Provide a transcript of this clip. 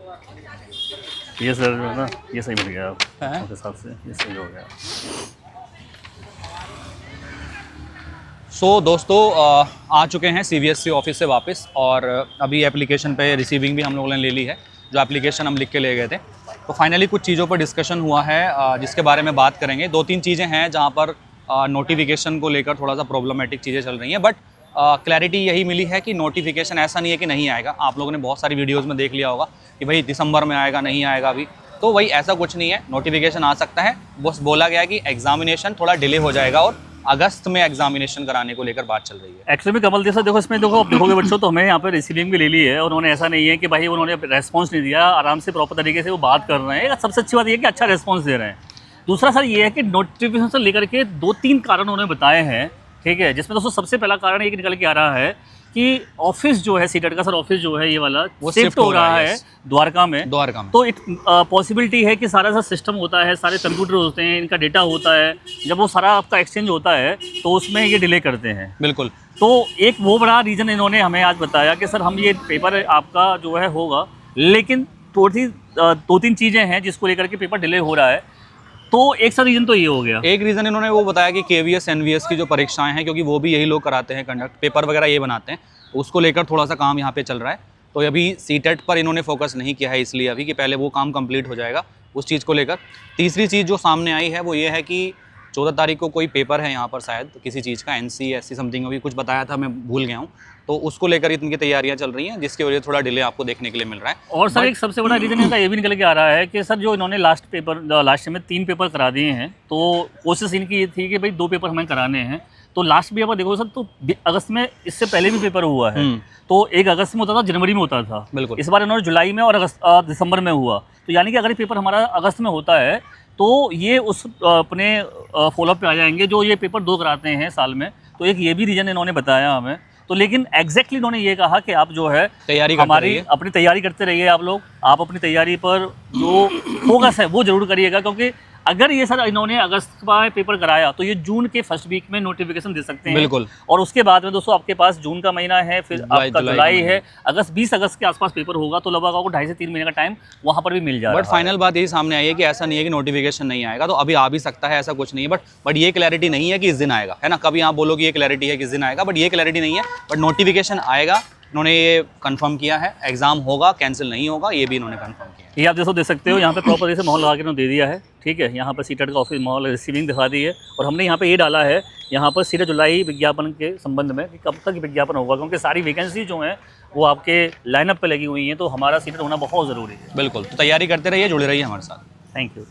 ये सर जो है ना, ये सही मिल गया हैं? आपके हिसाब से, ये सही हो गया। सो दोस्तों आ चुके हैं CBSE ऑफिस से वापस, और अभी एप्लीकेशन पे रिसीविंग भी हम लोगों ने ले ली है, जो एप्लीकेशन हम लिख के ले गए थे। तो फाइनली कुछ चीज़ों पर डिस्कशन हुआ है जिसके बारे में बात करेंगे। 2-3 चीज़ें हैं जहाँ पर नोटिफिकेशन को लेकर थोड़ा सा प्रॉब्लमेटिक चीज़ें चल रही हैं, बट क्लैरिटी यही मिली है कि नोटिफिकेशन ऐसा नहीं है कि नहीं आएगा। आप लोगों ने बहुत सारी वीडियोज़ में देख लिया होगा कि भाई दिसंबर में आएगा, नहीं आएगा अभी, तो वही ऐसा कुछ नहीं है, नोटिफिकेशन आ सकता है। बस बोला गया है कि एग्जामिनेशन थोड़ा डिले हो जाएगा और अगस्त में एग्जामिनेशन कराने को लेकर बात चल रही है। एक्चुअली में कमल जैसा देखो, इसमें देखो आप देखोगे बच्चों, तो हमें यहाँ पे रिसीविंग भी ले ली है, और उन्होंने ऐसा नहीं है कि भाई उन्होंने रेस्पॉन्स नहीं दिया, आराम से प्रॉपर तरीके से वो बात कर रहे हैं। सबसे अच्छी बात ये है कि अच्छा रेस्पॉन्स दे रहे हैं। दूसरा सर ये है कि नोटिफिकेशन से लेकर के 2-3 कारण उन्होंने बताए हैं, ठीक है, जिसमें दोस्तों सबसे पहला कारण ये निकल के आ रहा है कि ऑफिस जो है सीटेट का सर, ऑफिस जो है ये वाला वो शिफ्ट हो रहा है द्वारका में। तो एक पॉसिबिलिटी है कि सारा सा सिस्टम होता है, सारे कंप्यूटर होते हैं, इनका डेटा होता है, जब वो सारा आपका एक्सचेंज होता है तो उसमें ये डिले करते हैं। बिल्कुल। तो एक वो बड़ा रीज़न इन्होंने हमें आज बताया कि सर हम ये पेपर आपका जो है होगा, लेकिन थोड़ी 2-3 चीज़ें हैं जिसको लेकर के पेपर डिले हो रहा है। तो एक सा रीज़न तो ये हो गया। एक रीज़न इन्होंने वो बताया कि KVS NVS की जो परीक्षाएं हैं, क्योंकि वो भी यही लोग कराते हैं, कंडक्ट पेपर वगैरह ये बनाते हैं, उसको लेकर थोड़ा सा काम यहाँ पे चल रहा है। तो अभी सीटेट पर इन्होंने फोकस नहीं किया है, इसलिए अभी कि पहले वो काम कंप्लीट हो जाएगा उस चीज़ को लेकर। तीसरी चीज़ जो सामने आई है वो ये है कि 14 तारीख को कोई पेपर है यहाँ पर, शायद किसी चीज़ का NCSC समथिंग अभी कुछ बताया था, मैं भूल गया हूँ। तो उसको लेकर इनकी तैयारियां चल रही हैं, जिसकी वजह से थोड़ा डिले आपको देखने के लिए मिल रहा है। और सर एक सबसे बड़ा रीज़न इनका ये भी निकल के आ रहा है कि सर जो इन्होंने लास्ट में 3 पेपर करा दिए हैं, तो कोशिश इनकी ये थी कि भाई 2 पेपर हमें कराने हैं। तो लास्ट भी आप देखो सर, तो अगस्त में इससे पहले भी पेपर हुआ है, तो एक अगस्त में होता था, जनवरी में होता था। बिल्कुल। इस बार इन्होंने जुलाई में और दिसंबर में हुआ। तो यानी कि अगर ये पेपर हमारा अगस्त में होता है तो ये उस अपने फॉलोअप पे आ जाएंगे जो ये पेपर 2 कराते हैं साल में। तो एक ये भी रीज़न इन्होंने बताया हमें। तो लेकिन एग्जैक्टली इन्होंने ये कहा कि आप जो है तैयारी हमारी अपनी तैयारी करते रहिए, आप अपनी तैयारी पर जो फोकस है वो जरूर करिएगा, क्योंकि अगर ये सर इन्होंने अगस्त का पेपर कराया तो ये जून के फर्स्ट वीक में नोटिफिकेशन दे सकते हैं। बिल्कुल। और उसके बाद में दोस्तों आपके पास जून का महीना है, फिर आपका जुलाई है, 20 अगस्त के आसपास पेपर होगा, तो लगभग आपको 2.5 से 3 महीने का टाइम वहाँ पर भी मिल जाएगा। बट फाइनल बात यही सामने आई है कि ऐसा नहीं है कि नोटिफिकेशन नहीं आएगा, तो अभी आ भी सकता है, ऐसा कुछ नहीं है। बट ये क्लैरिटी नहीं है कि इस दिन आएगा, है ना। कभी आप बोलो कि ये क्लैरिटी है कि इस दिन आएगा, बट ये क्लैरिटी नहीं है। बट नोटिफिकेशन आएगा, इन्होंने ये कंफर्म किया है। एग्जाम होगा, कैंसिल नहीं होगा, ये भी इन्होंने कंफर्म किया है। ये आप जैसे देख सकते हो, यहाँ पे प्रॉपर से माहौल लगा के इन्होंने दे दिया है, ठीक है। यहाँ पर सीटेट का ऑफिस माहौल रिसीविंग दिखा दी है, और हमने यहाँ पे ये डाला है यहाँ पर सीधे जुलाई विज्ञापन के संबंध में कि कब तक विज्ञापन होगा, क्योंकि सारी वैकेंसी जो हैं वो आपके लाइनअप पे लगी हुई हैं, तो हमारा सीटेट होना बहुत ज़रूरी है। बिल्कुल। तो तैयारी करते रहिए, जुड़े रहिए हमारे साथ। Thank you.